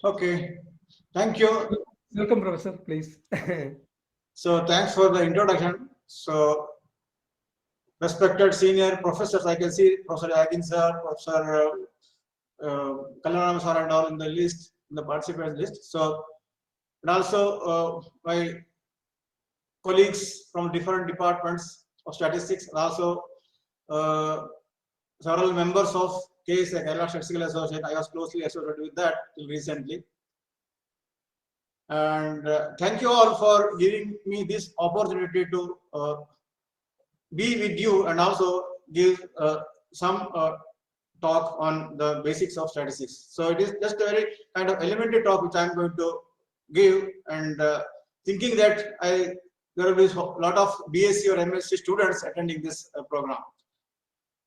Okay, thank you. Welcome, Professor, please. So thanks for the introduction. So respected senior professors, I can see Professor Agin sir, Professor Kalaram sir and all in the list, in the participants list. So, and also my colleagues from different departments of statistics, and also uh, several members of CUSAT, Kerala Statistical Association. I was closely associated with that till recently. And thank you all for giving me this opportunity to be with you and also give some talk on the basics of statistics. So it is just a very kind of elementary talk which I am going to give, and thinking that there will be a lot of BSc or MSc students attending this program.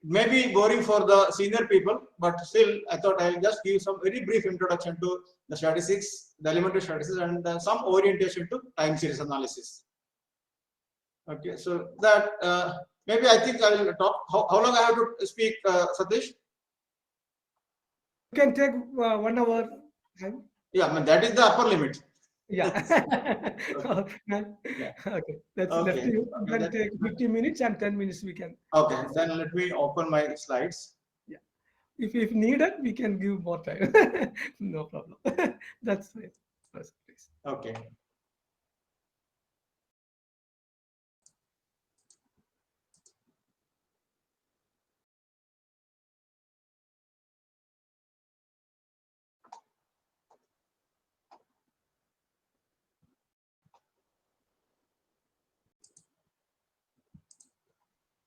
It may be boring for the senior people, but still I thought I'll just give some very brief introduction to the statistics, the elementary statistics, and some orientation to time series analysis. Okay, so that maybe I think I will talk. How long I have to speak, Satish? You can take 1 hour. Yeah, I mean, that is the upper limit. Yeah. Okay. Yeah. Okay, that's left Okay. to you. You Okay. can take 50 minutes and 10 minutes we can. Okay. Then let me open my slides. Yeah. If needed, we can give more time. No problem. That's fine. Please. Okay.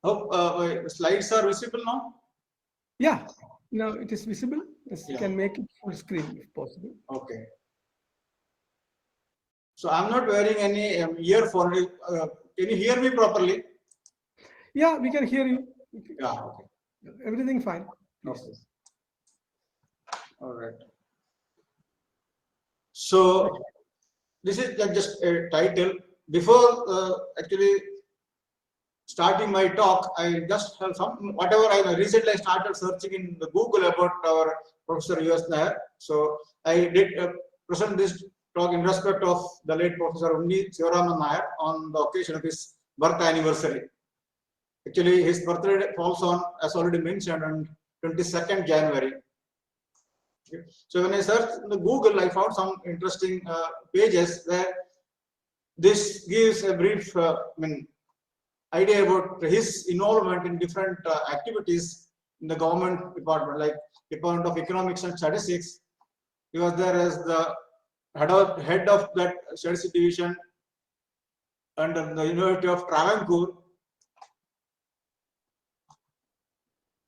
Hope my slides are visible now. Yeah. Now it is visible. Yes, you Yeah. can make it full screen if possible. Okay. So I'm not wearing any earphone. Can you hear me properly? Yeah, we can hear you. Yeah. Okay. Everything fine. Please. Okay. All right. So this is just a title. Before actually starting my talk, I just have some whatever I recently started searching in the Google about our Professor U.S. Nair. So I did present this talk in respect of the late Professor Unni Sivaraman Nair on the occasion of his birth anniversary. Actually, his birthday falls on, as already mentioned, on 22nd January. Okay. So when I searched in the Google, I found some interesting pages where this gives a brief idea about his involvement in different activities in the government department, like Department of Economics and Statistics. He was there as the head of that statistics division under the University of Travancore.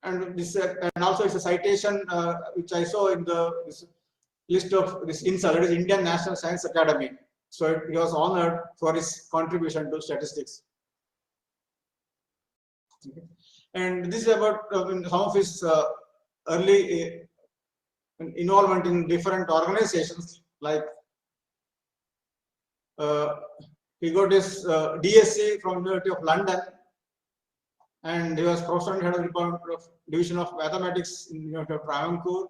And this, and also it's a citation which I saw in this list of this INSA, that is Indian National Science Academy. So he was honored for his contribution to statistics. Okay. And this is about some of his early involvement in different organizations, like he got his DSc from University of London, and he was professor and head of Department of Division of Mathematics in University of Travancore.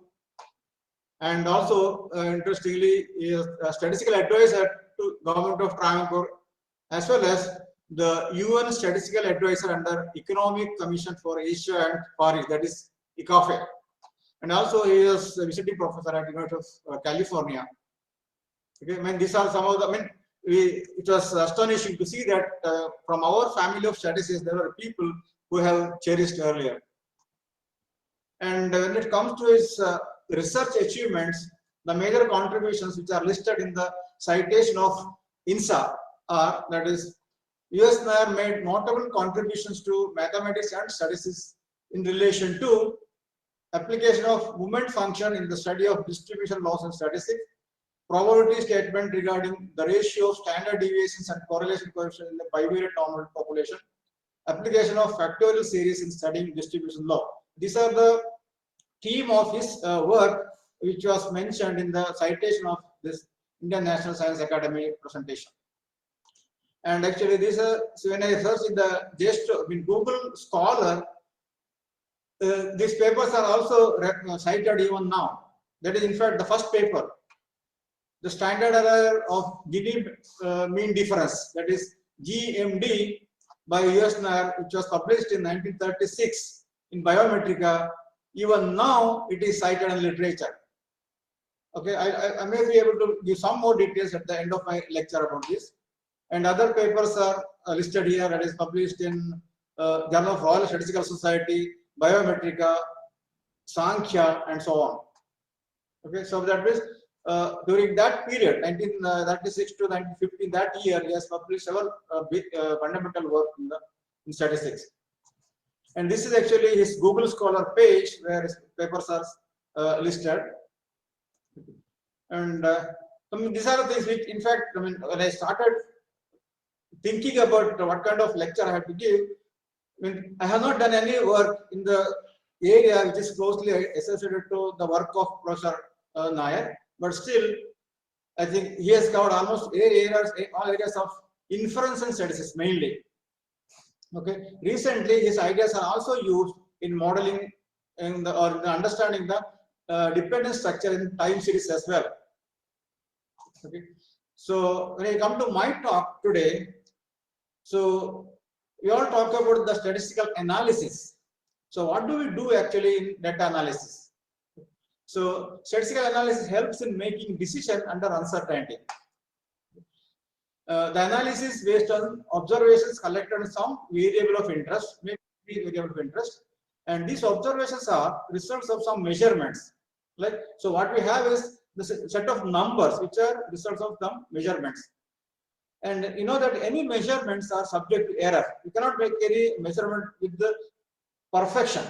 And also, interestingly, he is a statistical advisor to Government of Travancore, as well as the UN Statistical Advisor under Economic Commission for Asia and Far East, that is ECOFE. And also, he is a visiting professor at University of California. Okay, I mean, these are some of the, it was astonishing to see that from our family of statistics, there are people who have cherished earlier. And when it comes to his research achievements, the major contributions which are listed in the citation of INSA are, that is, U.S. Nair made notable contributions to mathematics and statistics in relation to application of moment function in the study of distribution laws and statistics, probability statement regarding the ratio of standard deviations and correlation coefficient in the bivariate normal population, application of factorial series in studying distribution law. These are the theme of his work, which was mentioned in the citation of this Indian National Science Academy presentation. And actually, this so when I search in the Google Scholar, these papers are also cited even now. That is, in fact, the first paper the standard error of Gini mean difference, that is GMD by US Nair, which was published in 1936 in Biometrica. Even now it is cited in literature. Okay, I may be able to give some more details at the end of my lecture about this. And other papers are listed here, that is published in Journal of Royal Statistical Society, Biometrica, Sankhya, and so on. Okay, so that is during that period, 1936 to 1950, that year, he has published several big fundamental work in statistics. And this is actually his Google Scholar page where his papers are listed. And I mean, these are the things which, in fact, I mean, when I started thinking about what kind of lecture I had to give, I mean, I have not done any work in the area which is closely associated to the work of Professor Nair, but still, I think he has covered almost all areas of inference and statistics mainly. Okay, recently his ideas are also used in modeling or in understanding the dependence structure in time series as well. Okay, so when I come to my talk today, so we all talk about the statistical analysis. So what do we do actually in data analysis? So statistical analysis helps in making decision under uncertainty. The analysis based on observations collected on some variable of interest, maybe variable of interest, and these observations are results of some measurements. Like, so what we have is the set of numbers which are results of some measurements. And you know that any measurements are subject to error. You cannot make any measurement with the perfection.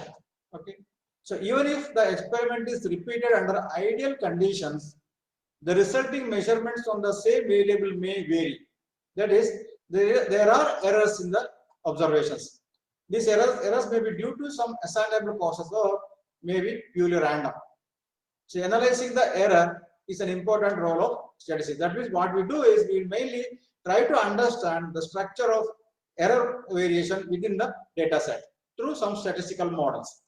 Okay. So even if the experiment is repeated under ideal conditions, the resulting measurements on the same variable may vary. That is, there are errors in the observations. These errors may be due to some assignable causes or maybe purely random. So analyzing the error is an important role of statistics. That means what we do is we mainly try to understand the structure of error variation within the data set through some statistical models.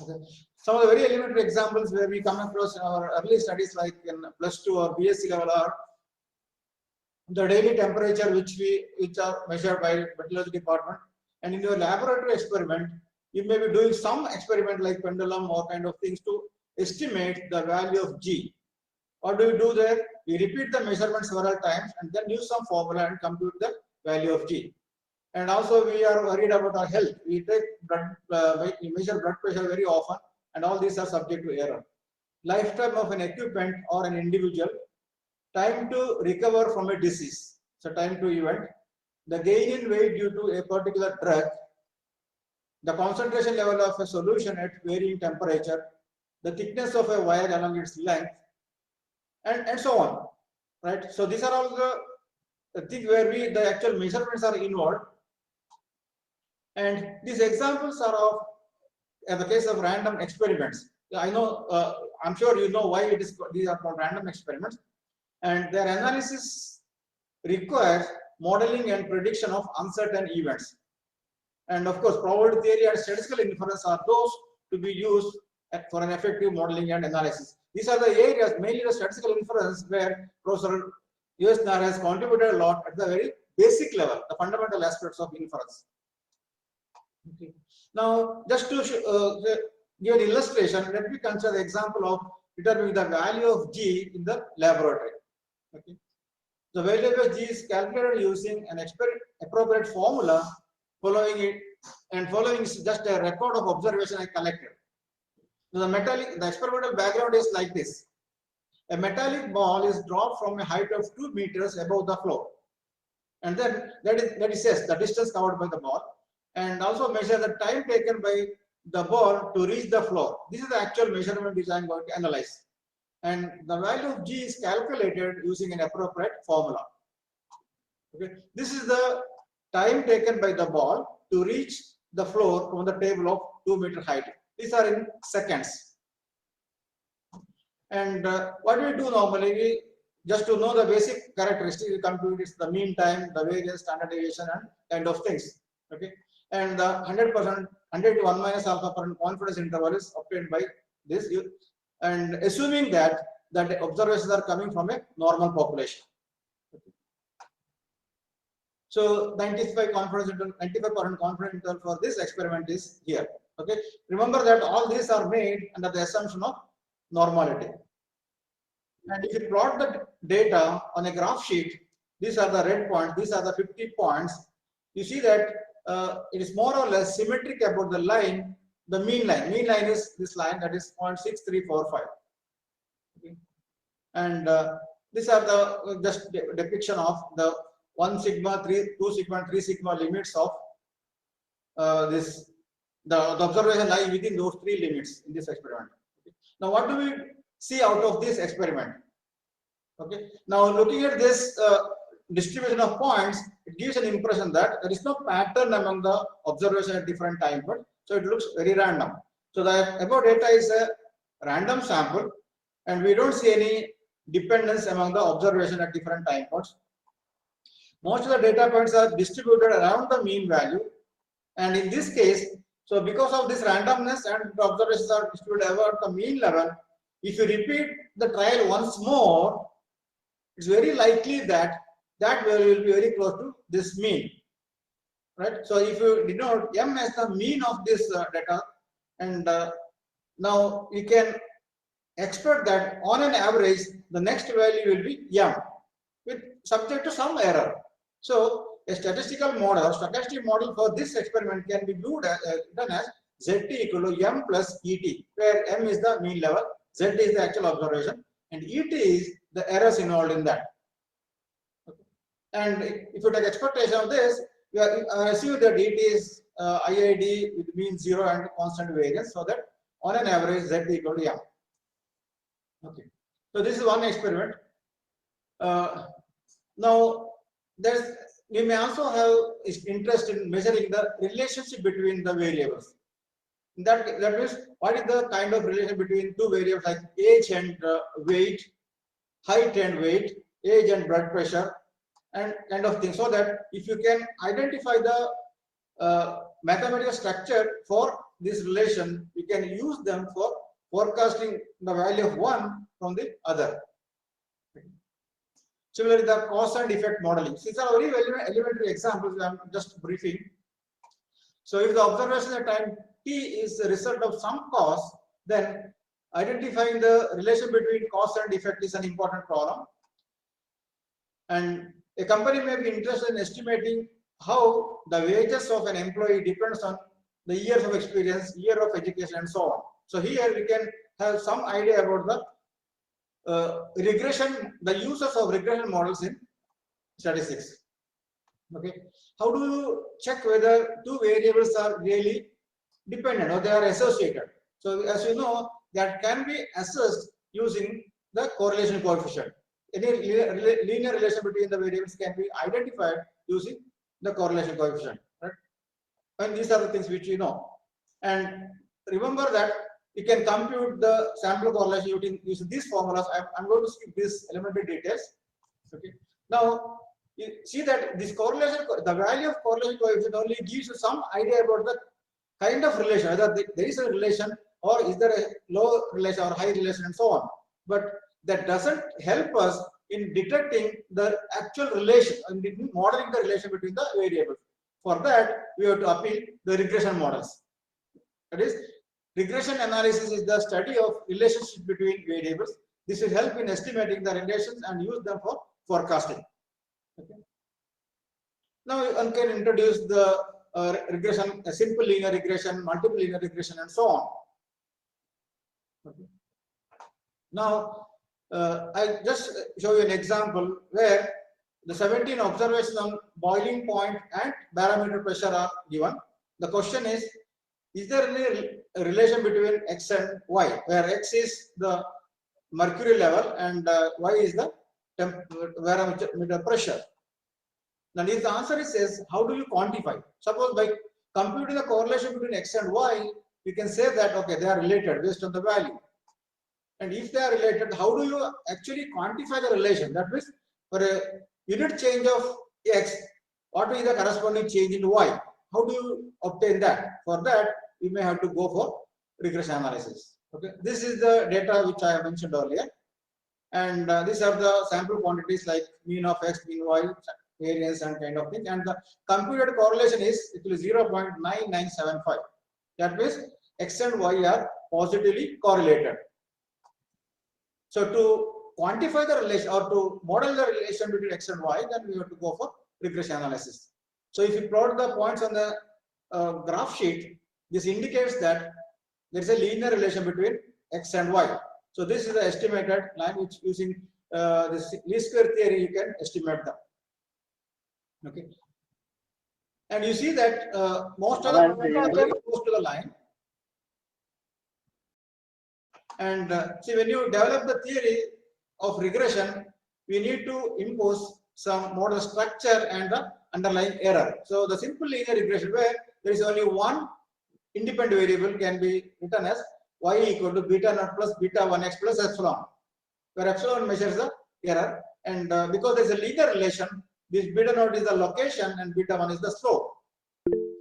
Okay. Some of the very elementary examples where we come across in our early studies, like in +2 or BSc level, are the daily temperature which are measured by meteorology department, and in your laboratory experiment, you may be doing some experiment like pendulum or kind of things to estimate the value of G. What do we do there? We repeat the measurement several times and then use some formula and compute the value of G. And also we are worried about our health. We take we measure blood pressure very often, and all these are subject to error. Lifetime of an equipment or an individual, time to recover from a disease, so time to event, the gain in weight due to a particular drug, the concentration level of a solution at varying temperature, the thickness of a wire along its length, and so on, right? So these are all the things where the actual measurements are involved, and these examples are of the case of random experiments. I know, I'm sure you know why these are called random experiments, and their analysis requires modeling and prediction of uncertain events. And of course, probability theory and statistical inference are those to be used for an effective modeling and analysis. These are the areas, mainly the statistical inference, where Professor US Nair has contributed a lot at the very basic level, the fundamental aspects of inference. Okay. Now, just to give an illustration, let me consider the example of determining the value of G in the laboratory. Okay. The value of G is calculated using an appropriate formula. Following is just a record of observation I collected. So the experimental background is like this. A metallic ball is dropped from a height of 2 meters above the floor. And then that says the distance covered by the ball, and also measure the time taken by the ball to reach the floor. This is the actual measurement which I am going to analyze. And the value of G is calculated using an appropriate formula. Okay. This is the time taken by the ball to reach the floor from the table of 2-meter height. These are in seconds. And what we do normally, just to know the basic characteristics, we compute the mean time, the variance, standard deviation, and kind of things. Okay. And the 100% 100 to 1 minus alpha % confidence interval is obtained by this. And assuming that that the observations are coming from a normal population. Okay. So 95% confidence interval for this experiment is here. Okay. Remember that all these are made under the assumption of normality. And if you plot the data on a graph sheet, these are the red points, these are the 50 points. You see that it is more or less symmetric about the line, the mean line. Mean line is this line, that is 0.6345. Okay. And these are the just depiction of the 1 sigma, 2 sigma, 3 sigma limits of the observation lie within those 3 limits in this experiment. Okay. Now, what do we see out of this experiment? Okay. Now, looking at this distribution of points, it gives an impression that there is no pattern among the observation at different time points. So it looks very random. So the above data is a random sample, and we don't see any dependence among the observation at different time points. Most of the data points are distributed around the mean value, and in this case, so because of this randomness and the observations are distributed about the mean level, if you repeat the trial once more, it's very likely that that value will be very close to this mean, right? So if you denote m as the mean of this data, and now you can expect that on an average the next value will be m, with subject to some error. So a statistical model, or stochastic model for this experiment can be done as ZT equal to m plus ET, where m is the mean level, Z is the actual observation, and ET is the errors involved in that. Okay. And if you take expectation of this, you assume that ET is IID with mean 0 and constant variance, so that on an average Z equal to m. Okay. So this is one experiment. Now, we may also have interest in measuring the relationship between the variables. That means, what is the kind of relation between two variables like age and weight, height and weight, age and blood pressure, and kind of thing. So that if you can identify the mathematical structure for this relation, you can use them for forecasting the value of one from the other. Similarly, the cause and effect modeling. These are very elementary examples. I'm just briefing. So, if the observation at time t is the result of some cause, then identifying the relation between cause and effect is an important problem. And a company may be interested in estimating how the wages of an employee depends on the years of experience, year of education, and so on. So here we can have some idea about the regression, the uses of regression models in statistics. Okay, how do you check whether two variables are really dependent or they are associated? So as you know, that can be assessed using the correlation coefficient. Any linear relation between the variables can be identified using the correlation coefficient, right? And these are the things which you know. And remember that you can compute the sample correlation using these formulas. I'm going to skip these elementary details. Okay. Now you see that this correlation, the value of correlation coefficient only gives you some idea about the kind of relation, whether there is a relation or is there a low relation or high relation and so on. But that doesn't help us in detecting the actual relation and modeling the relation between the variables. For that, we have to appeal the regression models. That is, regression analysis is the study of relationship between variables. This will help in estimating the relations and use them for forecasting. Okay. Now one can introduce the regression, a simple linear regression, multiple linear regression, and so on. Okay. Now I just show you an example where the 17 observations on boiling point and barometer pressure are given. The question is there any relation between X and Y, where X is the mercury level and Y is the barometer pressure? Now, if the answer is yes, how do you quantify? Suppose by computing the correlation between X and Y, you can say that, okay, they are related based on the value. And if they are related, how do you actually quantify the relation? That means, for a unit change of X, what is the corresponding change in Y? How do you obtain that? For that, you may have to go for regression analysis. Okay, this is the data which I have mentioned earlier. And these are the sample quantities like mean of X, mean Y, variance and kind of thing. And the computed correlation is equal to 0.9975. That means X and Y are positively correlated. So to quantify the relation or to model the relation between X and Y, then we have to go for regression analysis. So if you plot the points on the graph sheet, this indicates that there is a linear relation between X and Y. So this is the estimated line which using this least square theory you can estimate them. Okay. And you see that most of the points are very close to the line. And see, when you develop the theory of regression, we need to impose some model structure and the underlying error. So the simple linear regression where there is only one independent variable can be written as y equal to beta naught plus beta 1x plus epsilon, where epsilon measures the error. And because there is a linear relation, this beta naught is the location and beta 1 is the slope.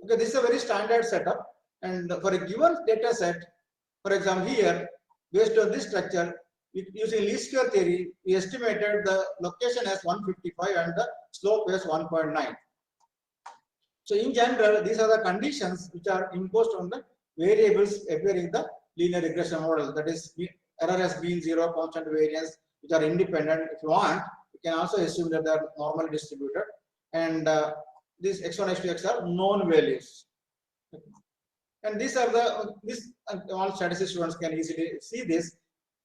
Okay, this is a very standard setup. And for a given data set, for example, here, based on this structure, using least square theory, we estimated the location as 155 and the slope as 1.9. So in general, these are the conditions which are imposed on the variables appearing in the linear regression model. That is, error has been zero, constant variance, which are independent. If you want, you can also assume that they are normally distributed. And these x1, x2, x are known values. And these are the, all statistics students can easily see this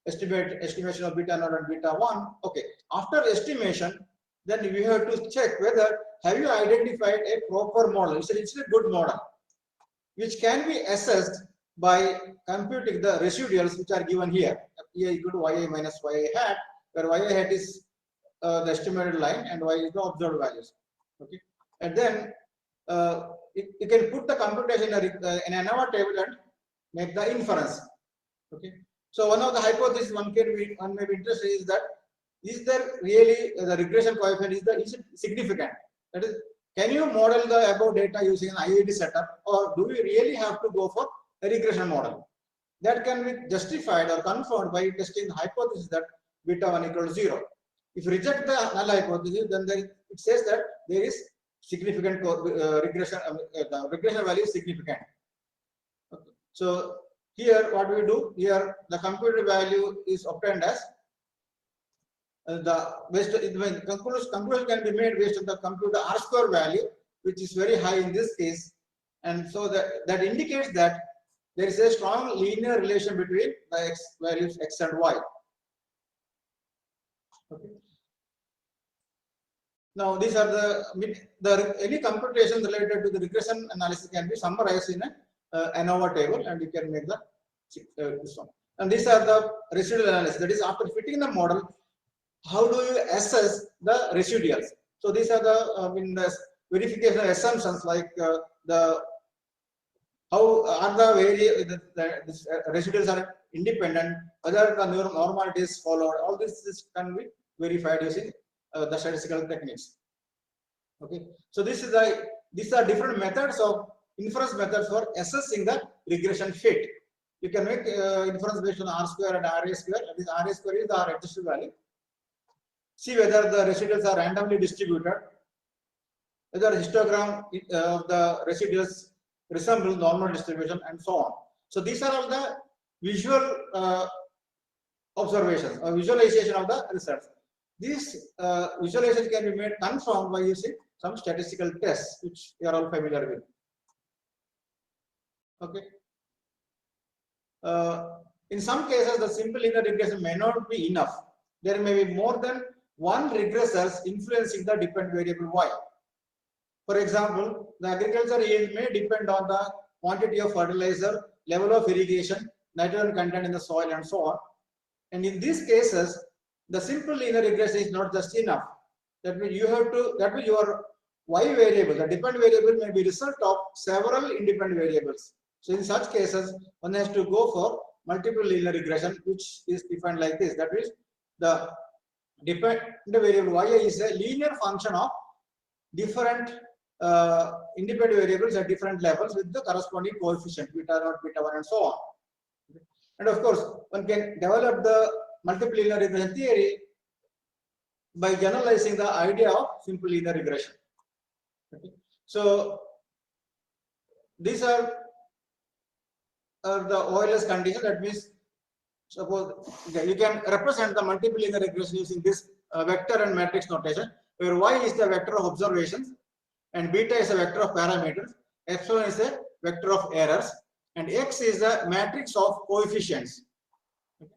estimation of beta naught and beta 1. Okay, after estimation, then we have to check whether have you identified a proper model. It's a good model, which can be assessed by computing the residuals which are given here. A equal to yi minus yi hat, where yi hat is the estimated line and y is the observed values. Okay, and then you can put the computation in an ANOVA table and make the inference. Okay, so one of the hypotheses one may be interested is that is there really the regression coefficient is it significant? That is, can you model the above data using an IID setup, or do we really have to go for a regression model? That can be justified or confirmed by testing the hypothesis that beta 1 equal to 0. If you reject the null hypothesis, then it says that there is significant regression, the regression value is significant. Okay. So here what we do, here the computed value is obtained as conclusion can be made based on the computed R square value, which is very high in this case. And so that indicates that there is a strong linear relation between the x values x and y. Okay. Now these are the any computation related to the regression analysis can be summarized in a ANOVA table, and you can make the this one. And these are the residual analysis. That is, after fitting the model, how do you assess the residuals? So these are the the verification assumptions, like how are the residuals are independent, whether the normality is followed. All this can be verified using the statistical techniques. Okay, so these are different methods of inference methods for assessing the regression fit. You can make inference based on R square and RA square. That is, RA square is the R adjusted value. See whether the residuals are randomly distributed, whether histogram of the residuals resemble normal distribution, and so on. So these are all the visual observations or visualization of the results. These visualizations can be made confirmed by using some statistical tests, which we are all familiar with. Okay. In some cases, the simple linear regression may not be enough. There may be more than one regressors influencing the dependent variable y. For example, the agriculture yield may depend on the quantity of fertilizer, level of irrigation, nitrogen content in the soil, and so on. And in these cases, the simple linear regression is not just enough. That means your y variable, the dependent variable, may be result of several independent variables. So in such cases, one has to go for multiple linear regression, which is defined like this. That means the dependent variable y is a linear function of different independent variables at different levels with the corresponding coefficient beta naught, beta 1, and so on. And of course, one can develop the multiple linear regression theory by generalizing the idea of simple linear regression. Okay. So these are the OLS condition. That means, suppose you can represent the multiple linear regression using this vector and matrix notation, where y is the vector of observations and beta is a vector of parameters, epsilon is a vector of errors, and x is a matrix of coefficients, okay,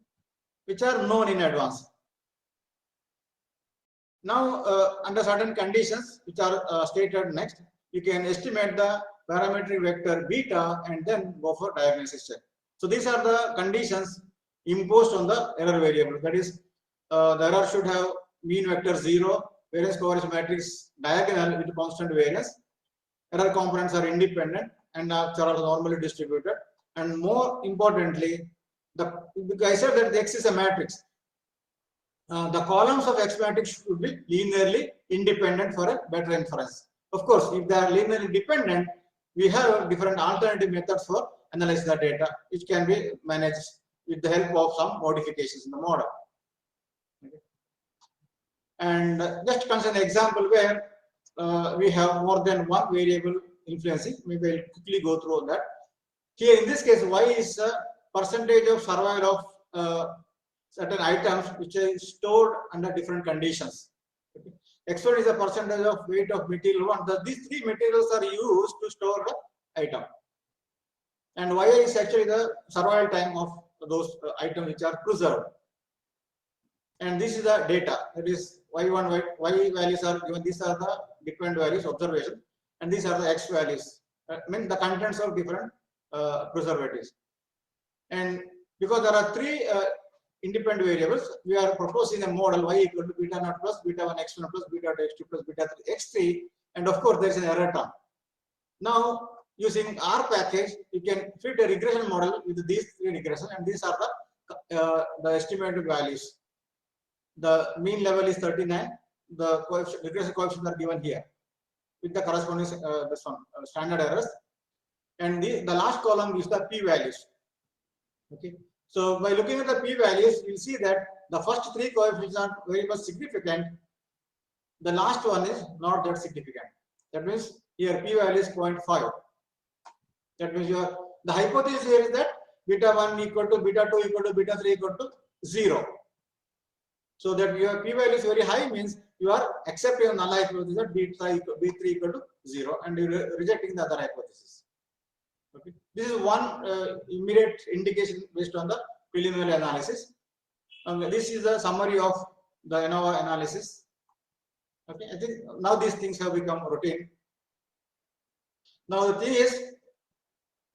which are known in advance. Now, under certain conditions which are stated next, you can estimate the parametric vector beta and then go for diagnosis check. So these are the conditions imposed on the error variable. That is, the error should have mean vector 0, variance covariance matrix diagonal with constant variance. Error components are independent and are normally distributed. And more importantly, I said that the X is a matrix. The columns of X matrix should be linearly independent for a better inference. Of course, if they are linearly dependent, we have different alternative methods for analyzing the data, which can be managed with the help of some modifications in the model. Okay. And just consider an example where we have more than one variable influencing. Maybe I'll quickly go through that. Here, in this case, y is a percentage of survival of certain items which are stored under different conditions. Okay. X1 is a percentage of weight of material 1. These three materials are used to store the item. And y is actually the survival time of those items which are preserved. And this is the data. That is y1, y values are given. These are the dependent values, observation, and these are the x values. I mean the contents of different preservatives. And because there are three independent variables, we are proposing a model y equal to beta naught plus beta 1 x1 plus beta 2 x2 plus beta 3 x3, and of course there is an error term. Now, using R package, you can fit a regression model with these three regressions, and these are the estimated values. The mean level is 39. The regression coefficients are given here with the corresponding standard errors, and the last column is the p values. Okay. So by looking at the p values, you'll see that the first three coefficients are very much significant. The last one is not that significant. That means here p value is 0.5. That means the hypothesis here is that beta 1 equal to beta 2 equal to beta 3 equal to 0. So that your p value is very high means you are accepting a null hypothesis that b3 equal to 0 and you are rejecting the other hypothesis. Okay. This is one immediate indication based on the preliminary analysis. This is a summary of the ANOVA analysis. Okay, I think now these things have become routine. Now the thing is,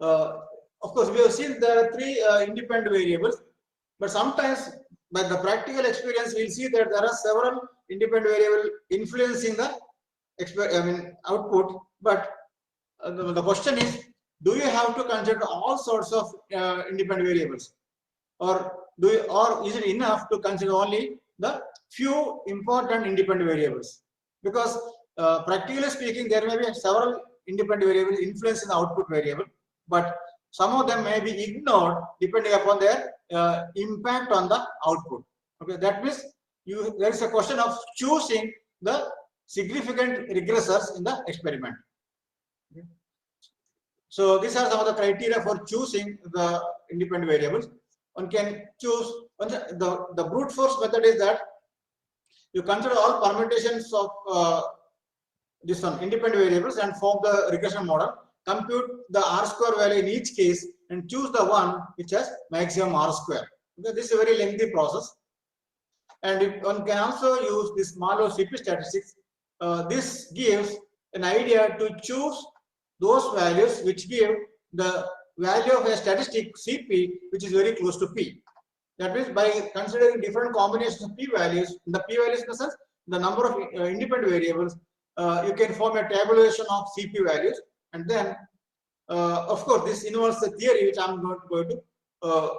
of course, we have seen there are three independent variables, but sometimes by the practical experience, we'll see that there are several independent variables influencing the output. But the question is, do you have to consider all sorts of independent variables, or is it enough to consider only the few important independent variables? Because practically speaking, there may be several independent variables influencing the output variable, but some of them may be ignored depending upon their impact on the output. Okay, that means there is a question of choosing the significant regressors in the experiment. Okay. So these are some of the criteria for choosing the independent variables. One can choose the brute force method is that you consider all permutations of this one independent variables and form the regression model, compute the R square value in each case and choose the one which has maximum R square. Okay, this is a very lengthy process. And one can also use this Marlowe CP statistics. This gives an idea to choose those values which give the value of a statistic CP which is very close to P. That means by considering different combinations of P values, in the sense, the number of independent variables, you can form a tabulation of CP values, and then of course this involves the theory which I'm not going to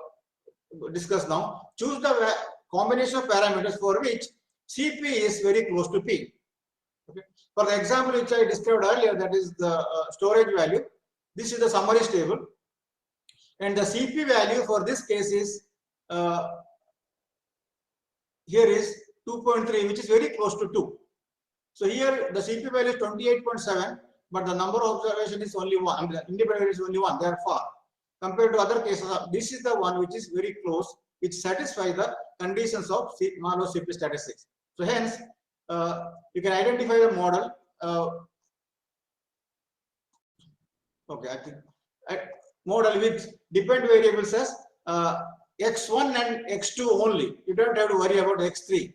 discuss now. Choose the combination of parameters for which CP is very close to P. Okay. For the example which I described earlier, that is the storage value. This is the summaries table, and the CP value for this case is here is 2.3, which is very close to 2. So here the CP value is 28.7, but the number of observation is only 1. The independent is only 1. They are far. Compared to other cases, this is the one which is very close, which satisfies the conditions of Marlowe CP statistics. So hence, you can identify the model. Okay, I think model with dependent variables as x1 and x2 only. You don't have to worry about x3.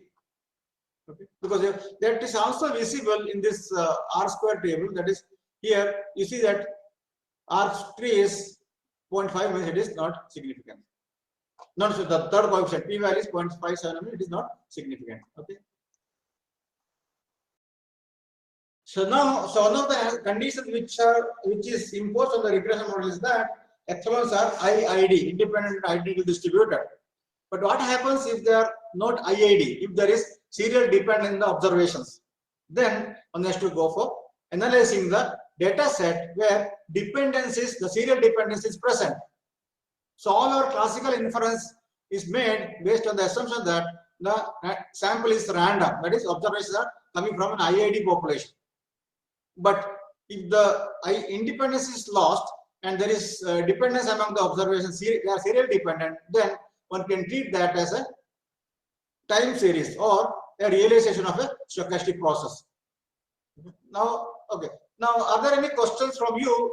Okay, because that is also visible in this R square table. That is here you see that R3 is 0.5 means it is not significant. Not so the third coefficient p value is 0.57, it is not significant. Okay. So now, so one of the conditions which is imposed on the regression model is that epsilons are IID, independent identical distributed. But what happens if they are not IID? If there is serial dependence in the observations, then one has to go for analyzing the data set where dependencies, the serial dependence is present. So all our classical inference is made based on the assumption that the sample is random, that is observations are coming from an IID population. But if the independence is lost and there is dependence among the observations, they are serial dependent, then one can treat that as a time series or a realization of a stochastic process. Now, okay. Now, are there any questions from you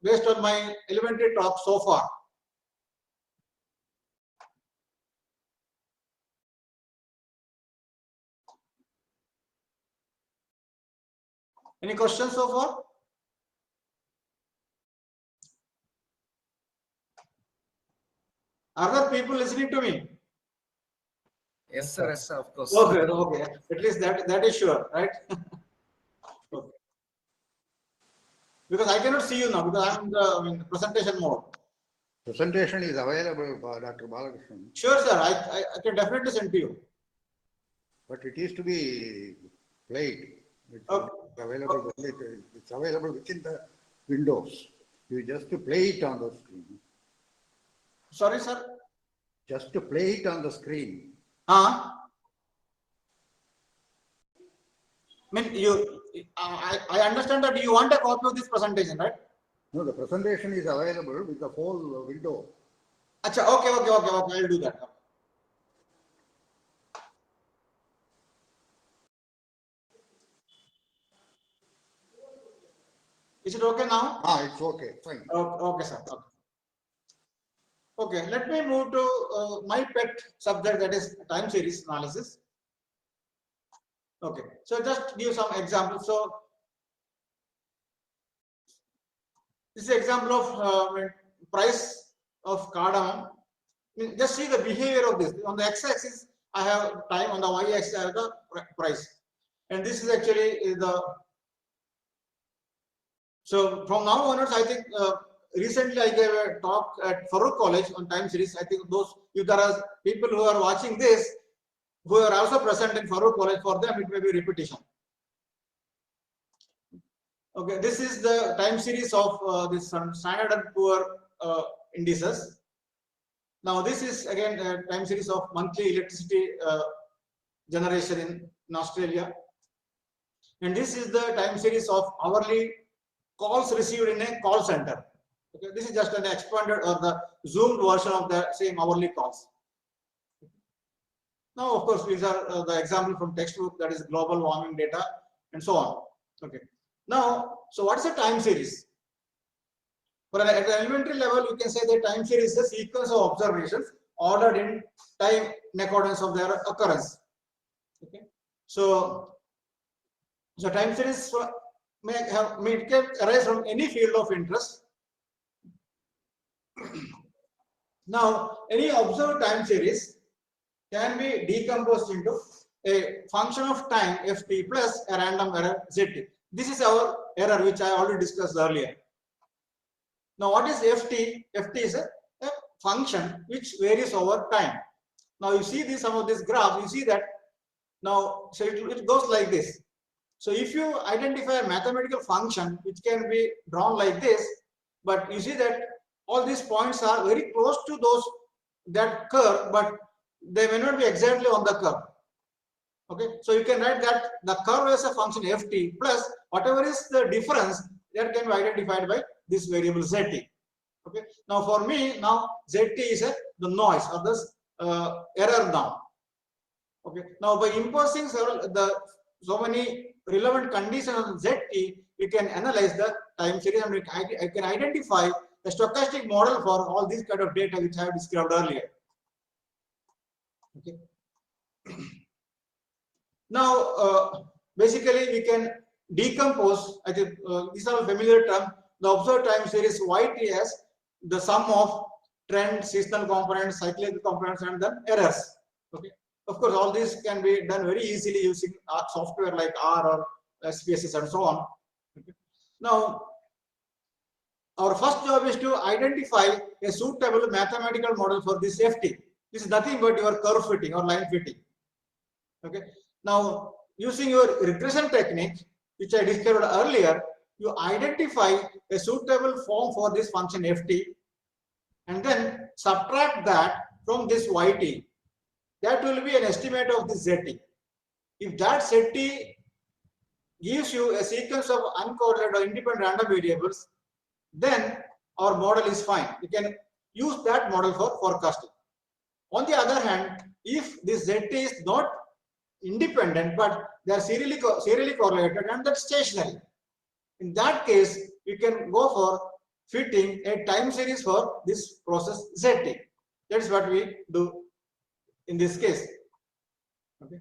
based on my elementary talk so far? Any questions so far? Are there people listening to me? Yes, sir. Yes, sir, of course. Okay, okay. At least that is sure, right? Okay. Because I cannot see you now because I'm in the presentation mode. Presentation is available for Dr. Balakrishna. Sure, sir. I can definitely send to you. But it is to be played. It's Okay. available. It's available within the windows. You just to play it on the screen. Sorry, sir. Just to play it on the screen. I mean, I understand that you want a copy of this presentation, right? No, the presentation is available with the whole window. Achha, okay. I'll do that. Is it okay now? It's okay. Fine. Okay, sir. Okay, let me move to my pet subject, that is time series analysis. Okay, so just give some examples. So this is an example of price of cardamom. Just see the behavior of this. On the x-axis, I have time. On the y-axis, I have the price. And this is actually the. So from now onwards, I think recently I gave a talk at Farouk College on time series. I think those, if there are people who are watching this, who are also present in Farouk College, for them it may be repetition. Okay, this is the time series of this Standard and Poor indices. Now this is again a time series of monthly electricity generation in Australia, and this is the time series of hourly calls received in a call center. Okay, this is just an expanded or the zoomed version of the same hourly calls. Now, of course, these are the example from textbook, that is global warming data and so on. Okay. Now, so what is a time series? For at the elementary level, you can say the time series is a sequence of observations ordered in time in accordance of their occurrence. Okay. So time series may arise from any field of interest. Now, any observed time series can be decomposed into a function of time ft plus a random error zt. This is our error which I already discussed earlier. Now, what is ft? Ft is a function which varies over time. Now, you see some of this graph, you see that now, so it goes like this. So if you identify a mathematical function which can be drawn like this, but you see that all these points are very close to that curve, but they may not be exactly on the curve. Okay, so you can write that the curve as a function ft plus whatever is the difference that can be identified by this variable zt. Okay, now for me, now zt is the noise or the error now. Okay, now by imposing so many relevant conditions on zt, we can analyze the time series and I can identify the stochastic model for all these kind of data which I have described earlier. Okay. Now, basically, we can decompose. I think these are familiar terms. The observed time series YT as the sum of trend, seasonal components, cyclical components, and then errors. Okay. Of course, all these can be done very easily using software like R or SPSS and so on. Okay. Now, our first job is to identify a suitable mathematical model for this FT. This is nothing but your curve fitting or line fitting. Okay. Now, using your regression technique, which I described earlier, you identify a suitable form for this function ft and then subtract that from this yt. That will be an estimate of this zt. If that zt gives you a sequence of uncorrelated or independent random variables, then our model is fine. You can use that model for forecasting. On the other hand, if this zt is not independent but they are serially correlated and that's stationary, in that case you can go for fitting a time series for this process zt. That is what we do in this case. Okay.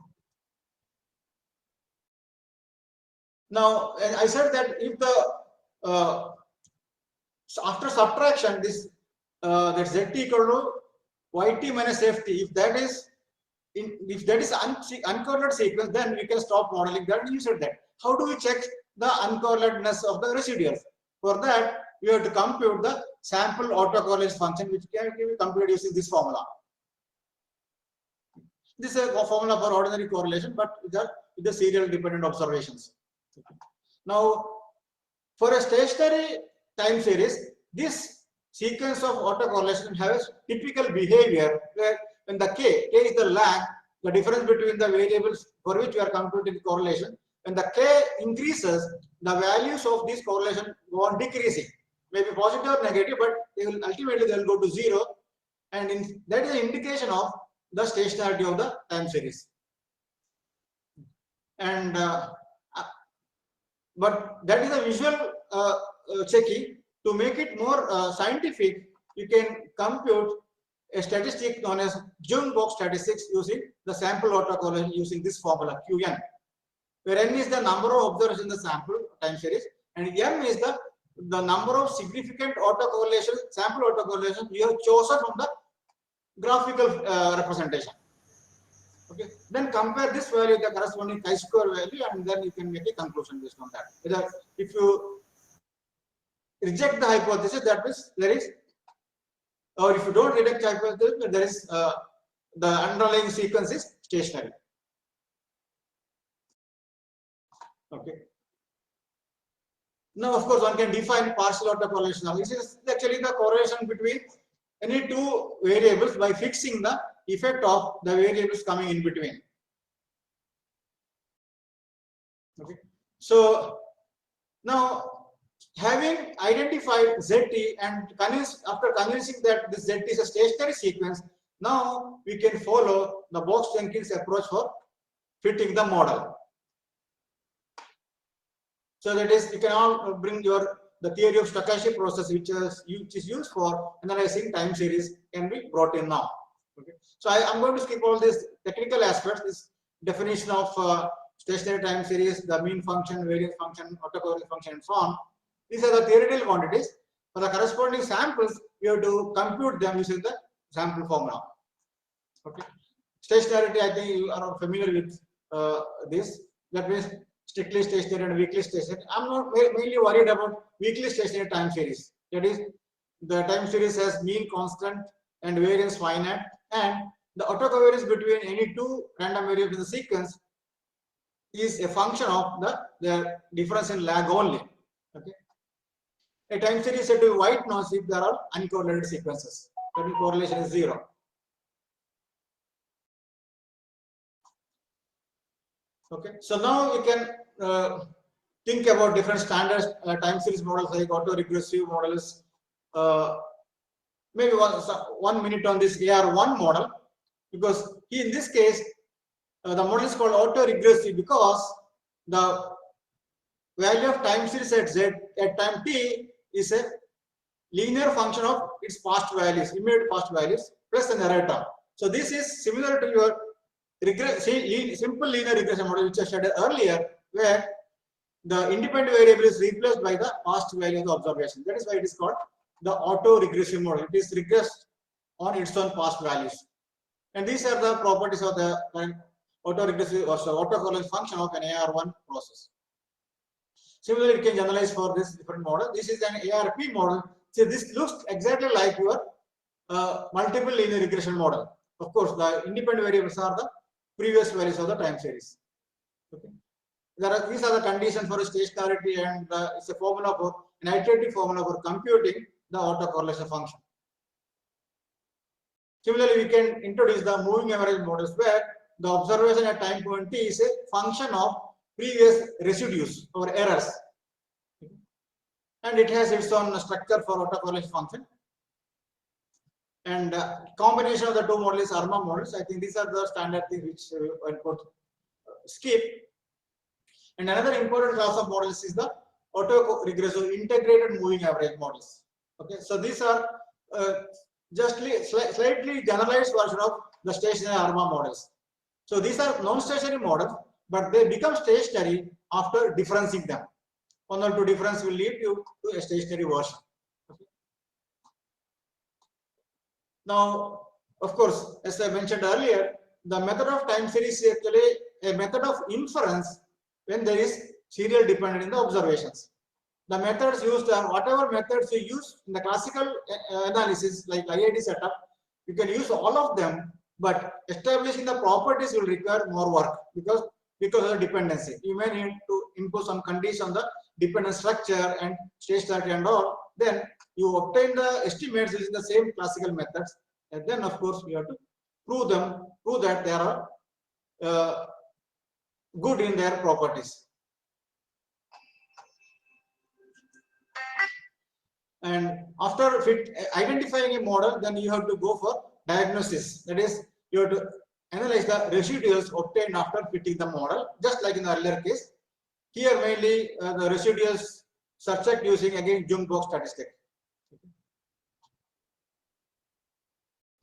Now, I said that if the after subtraction this that zt equal to yt minus ft, if that is uncorrelated sequence, then we can stop modeling that. You said that. How do we check the uncorrelatedness of the residuals? For that, we have to compute the sample autocorrelation function, which can be computed using this formula. This is a formula for ordinary correlation, but with the serial dependent observations. Now, for a stationary time series, this sequence of autocorrelation has typical behavior where when the k is the lag, the difference between the variables for which we are computing correlation, when the k increases, the values of this correlation go on decreasing, maybe positive or negative, but ultimately they will go to zero, and that is an indication of the stationarity of the time series. And but that is a visual checking. To make it more scientific, you can compute a statistic known as Jung box statistics using the sample autocorrelation using this formula Qn, where n is the number of observers in the sample time series and m is the number of significant autocorrelation, sample autocorrelation you have chosen from the graphical representation. Okay, then compare this value with the corresponding chi-square value, and then you can make a conclusion based on that. Whether if you reject the hypothesis, that means there is, or if you don't reject the hypothesis, there is the underlying sequence is stationary. Okay. Now, of course, one can define partial autocorrelation. Now, this is actually the correlation between any two variables by fixing the effect of the variables coming in between. Okay. So now, having identified zt and after convincing that this z is a stationary sequence, now we can follow the Box-Jenkins approach for fitting the model. So that is, you can all bring the theory of stochastic process, which is used for analyzing time series, can be brought in now. Okay. So I am going to skip all these technical aspects, this definition of stationary time series, the mean function, variance function, autocorrelation function, and so on. These are the theoretical quantities. For the corresponding samples, you have to compute them using the sample formula. Okay. Stationarity, I think you are familiar with this. That means strictly stationary and weakly stationary. I'm not mainly worried about weakly stationary time series. That is, the time series has mean constant and variance finite, and the autocovariance between any two random variables in the sequence is a function of the difference in lag only. Okay. A time series is said to be white noise if there are uncorrelated sequences. That correlation is zero. Okay, so now you can think about different standard time series models like auto-regressive models. Maybe 1 minute on this AR1 model, because in this case the model is called auto-regressive because the value of time series at z at time t is a linear function of its past values, immediate past values, plus an error term. So this is similar to your simple linear regression model which I showed earlier, where the independent variable is replaced by the past value of the observation. That is why it is called the auto-regressive model. It is regressed on its own past values. And these are the properties of the auto-regressive or autocorrelation function of an AR1 process. Similarly, it can generalize for this different model. This is an ARP model. So this looks exactly like your multiple linear regression model. Of course, the independent variables are the previous values of the time series. Okay. These are the conditions for stationarity, and it's a formula for an iterative formula for computing the autocorrelation function. Similarly, we can introduce the moving average models where the observation at time point t is a function of previous residues or errors, and it has its own structure for autocorrelation function. And combination of the two models, ARMA models. I think these are the standard things which I could skip. And another important class of models is the auto-regressive integrated moving average models. Okay, so these are slightly generalized version of the stationary ARMA models. So these are non-stationary models, but they become stationary after differencing them. One or two difference will lead you to a stationary version. Okay. Now, of course, as I mentioned earlier, the method of time series is actually a method of inference when there is serial dependence in the observations. The methods used are whatever methods you use in the classical analysis, like IID setup, you can use all of them, but establishing the properties will require more work because of the dependency. You may need to impose some conditions on the dependent structure and stationarity and all. Then you obtain the estimates using the same classical methods, and then of course you have to prove that they are good in their properties. And after identifying a model, then you have to go for diagnosis. That is, you have to analyze the residuals obtained after fitting the model, just like in the earlier case. Here mainly the residuals subject using again Jung-Box statistic.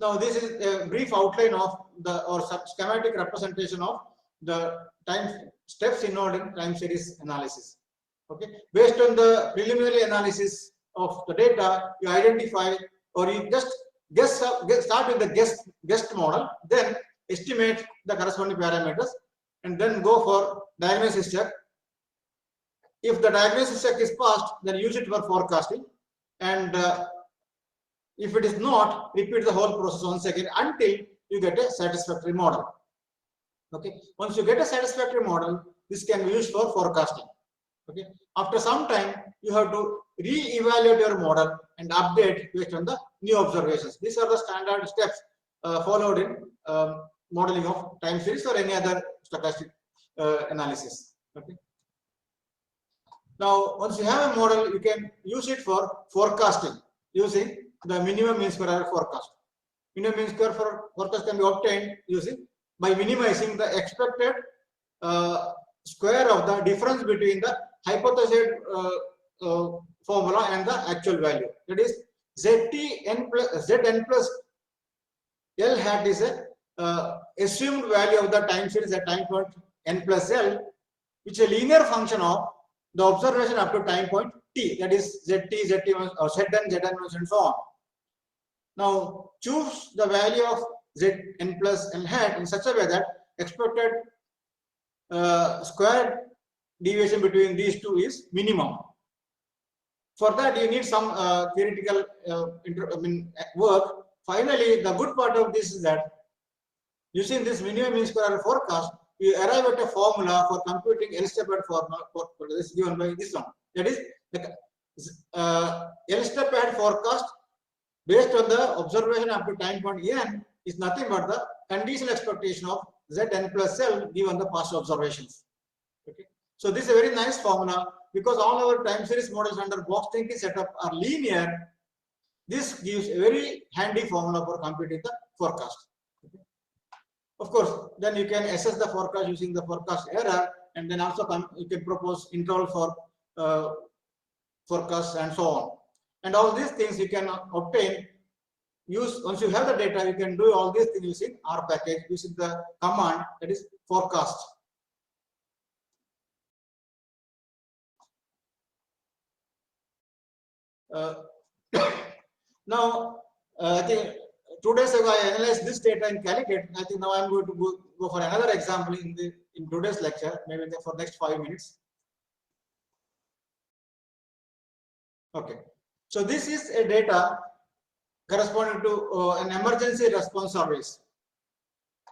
Now this is a brief outline of the schematic representation of the time steps involved in time series analysis. Okay, based on the preliminary analysis of the data, you identify or you just start with the guessed model, then estimate the corresponding parameters, and then go for diagnosis check. If the diagnosis check is passed, then use it for forecasting, and if it is not, repeat the whole process once again until you get a satisfactory model. Okay, once you get a satisfactory model, this can be used for forecasting. Okay, after some time, you have to re-evaluate your model and update based on the new observations. These are the standard steps followed in modeling of time series or any other stochastic analysis. Okay. Now, once you have a model, you can use it for forecasting using the minimum mean square error forecast. Minimum mean square forecast can be obtained by minimizing the expected square of the difference between the hypothesized formula and the actual value. That is, Zn plus L hat is a assumed value of the time series at time point n plus L, which is a linear function of the observation up to time point t. That is Zt, Zt1, or Zn, Zn1, and so on. Now choose the value of Zn plus L hat in such a way that expected square deviation between these two is minimum. For that, you need some theoretical work. Finally, the good part of this is that using this minimum mean square error forecast, you arrive at a formula for computing L-step-ahead formula for this given by this one. That is, the L-step-ahead forecast based on the observation up to time point n is nothing but the conditional expectation of Zn plus L given the past observations. Okay. So this is a very nice formula because all our time series models under box thinking setup are linear. This gives a very handy formula for computing the forecast. Okay. Of course, then you can assess the forecast using the forecast error, and then also you can propose interval for forecast and so on. And all these things you can obtain. Once you have the data, you can do all these things using R package, using the command that is forecast. Now, I think 2 days ago I analyzed this data in Calicut. I think now I'm going to go for another example in today's lecture, maybe for next 5 minutes. Okay, so this is a data corresponding to an emergency response service,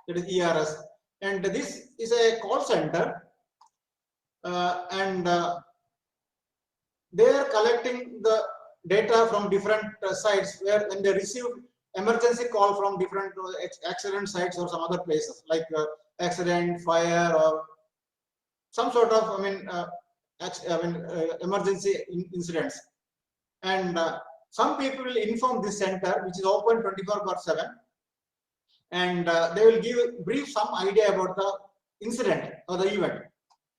that is ERS, and this is a call center, and they are collecting the data from different sites where when they receive emergency call from different accident sites or some other places like accident, fire, or some sort of emergency incidents, and some people will inform this center, which is open 24/7, and they will brief some idea about the incident or the event,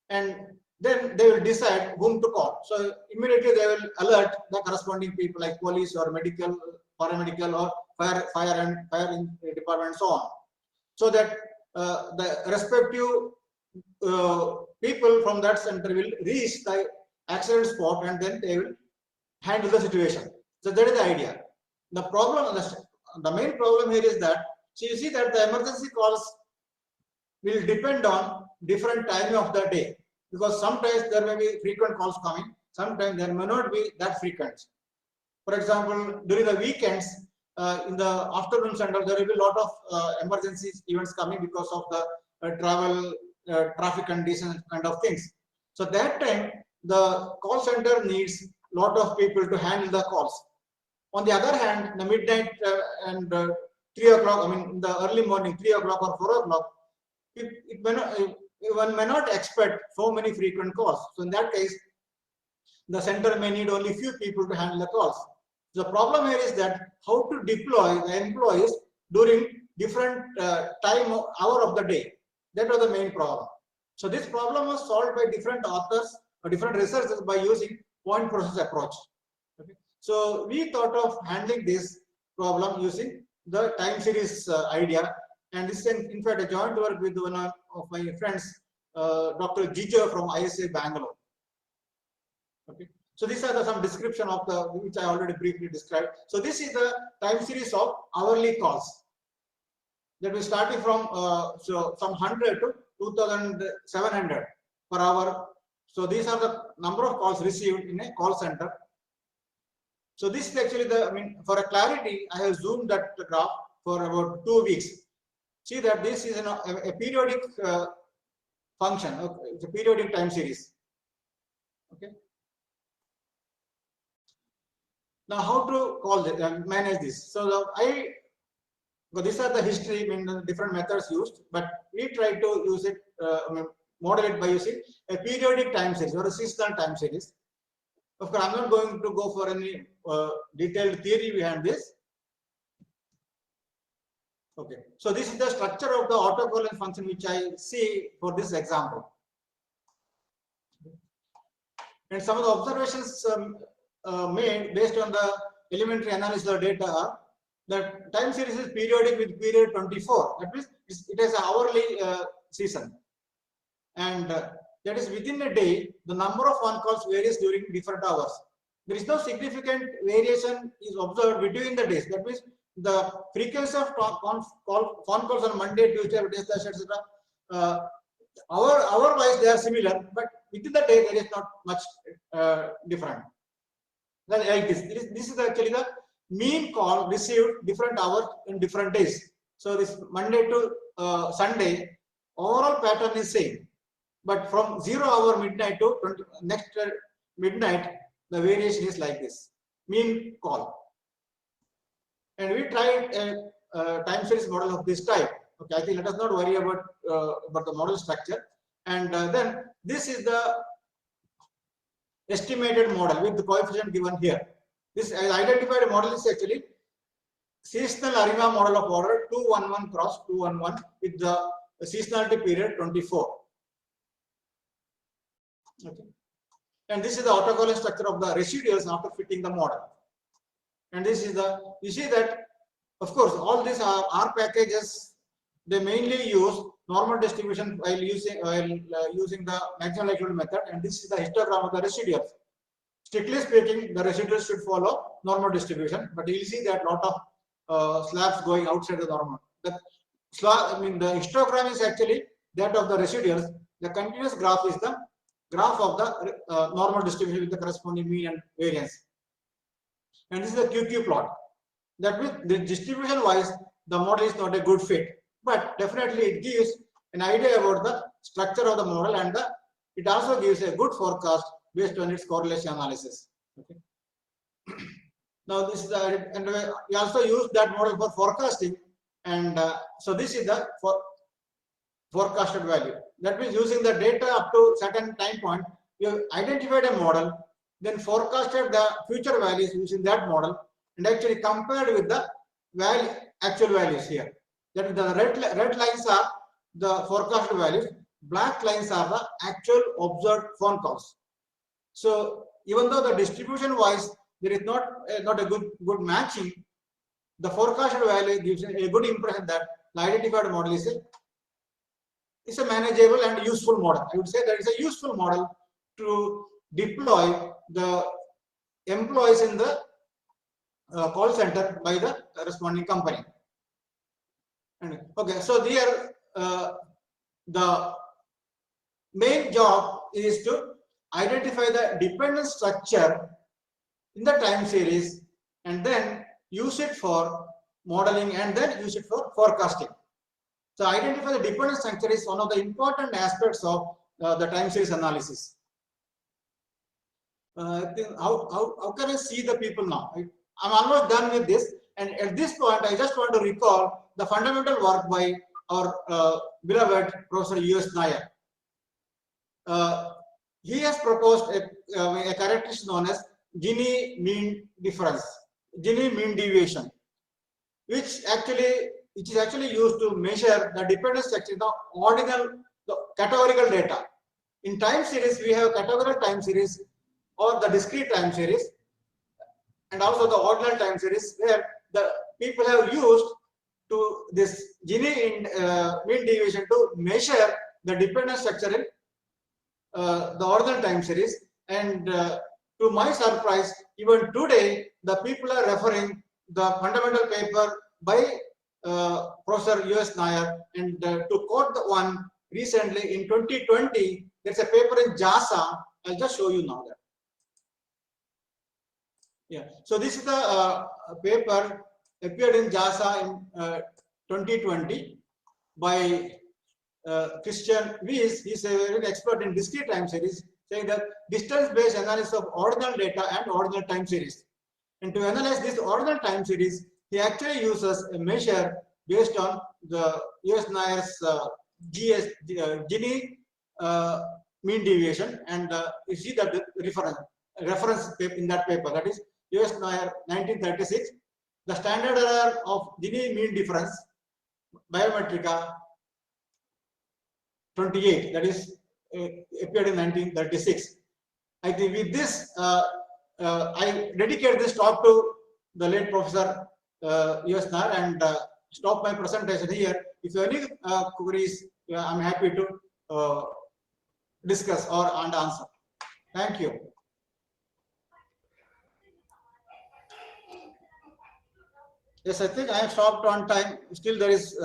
and then they will decide whom to call. So immediately they will alert the corresponding people like police or medical, paramedical, or fire department, and so on, so that the respective people from that center will reach the accident spot, and then they will handle the situation. So that is the idea. The problem, the main problem here is that, so you see that the emergency calls will depend on different time of the day, because sometimes there may be frequent calls coming, sometimes there may not be that frequent. For example, during the weekends, in the afternoon center, there will be a lot of emergency events coming because of the travel, traffic conditions, kind of things. So that time, the call center needs a lot of people to handle the calls. On the other hand, the midnight and 3 o'clock, in the early morning, 3 o'clock or 4 o'clock, one may not expect so many frequent calls. So in that case, the center may need only few people to handle the calls. The problem here is that how to deploy the employees during different hour of the day. That was the main problem. So this problem was solved by different authors or different researchers by using point process approach. Okay. So we thought of handling this problem using the time series idea, and this is in fact a joint work with one of my friends, Dr. Jijo from ISA Bangalore. Okay. So these are some description of the which I already briefly described. So this is the time series of hourly calls that was starting from so from 100 to 2,700 per hour. So these are the number of calls received in a call center. So this is actually the, for a clarity, I have zoomed that graph for about 2 weeks. See that this is a periodic function. Okay. It's a periodic time series. Okay. Now, how to call it and manage this? So these are the history, the different methods used, but we try to use it, model it by using a periodic time series or a seasonal time series. Of course, I'm not going to go for any detailed theory behind this. Okay, so this is the structure of the autocorrelation function which I see for this example. And some of the observations made based on the elementary analysis of data are that time series is periodic with period 24. That means it has an hourly season. And that is within a day, the number of phone calls varies during different hours. There is no significant variation is observed between the days. That means the frequency of phone calls on Monday, Tuesday, Wednesday, etc. Hour-wise they are similar, but within the day there is not much different. Like this. This is actually the mean call received different hours in different days. So this Monday to Sunday, overall pattern is same, but from 0 hour midnight to next midnight, the variation is like this, mean call. And we tried a time series model of this type. Okay, I think let us not worry about the model structure. And then this is the estimated model with the coefficient given here. This identified model is actually seasonal ARIMA model of order 211 cross 211 with the seasonality period 24. Okay. And this is the autocollision structure of the residuals after fitting the model. And this is the, you see that, of course, all these R packages, they mainly use normal distribution while using the maximum likelihood method. And this is the histogram of the residuals. Strictly speaking, the residuals should follow normal distribution, but you will see that lot of slabs going outside the normal. The histogram is actually that of the residuals. The continuous graph is the graph of the normal distribution with the corresponding mean and variance. And this is the QQ plot. That means the distribution wise, the model is not a good fit, but definitely it gives an idea about the structure of the model, and it also gives a good forecast based on its correlation analysis. Okay. Now this is and we also use that model for forecasting, and so this is the forecasted value. That means using the data up to certain time point, you have identified a model, then forecasted the future values using that model, and actually compared with the actual values here. That is, the red lines are the forecasted values, black lines are the actual observed phone calls. So even though the distribution wise there is not a good matching, the forecasted value gives a good impression that the identified model is a manageable and useful model. I would say that it's a useful model to deploy the employees in the call center by the corresponding company. And, okay, so there the main job is to identify the dependent structure in the time series and then use it for modeling and then use it for forecasting. So identify the dependent structure is one of the important aspects of the time series analysis. How can I see the people now? I'm almost done with this, and at this point I just want to recall the fundamental work by our beloved Professor U.S. Nair. He has proposed a characteristic known as Gini mean difference, Gini mean deviation, which is actually used to measure the dependence structure, the categorical data. In time series, we have categorical time series or the discrete time series, and also the ordinal time series, where the people have used to this Gini mean deviation to measure the dependence structure in the ordinal time series. And to my surprise, even today, the people are referring the fundamental paper by Professor U.S. Nair, and to quote the one recently in 2020, there's a paper in JASA. I'll just show you now that. Yeah, so this is the paper appeared in JASA in 2020 by Christian Weiss. He's a very expert in discrete time series, saying that distance-based analysis of ordinal data and ordinal time series. And to analyze this ordinal time series, he actually uses a measure based on the U.S. Nair's Gini mean deviation, and you see that the reference in that paper, that is U.S. Nair 1936, the standard error of Gini mean difference, Biometrica 28, that is appeared in 1936. I think with this, I dedicate this talk to the late Professor U.S. Nair, and stop my presentation here. If you have any queries, I'm happy to discuss and answer. Thank you. Yes, I think I have stopped on time. Still there is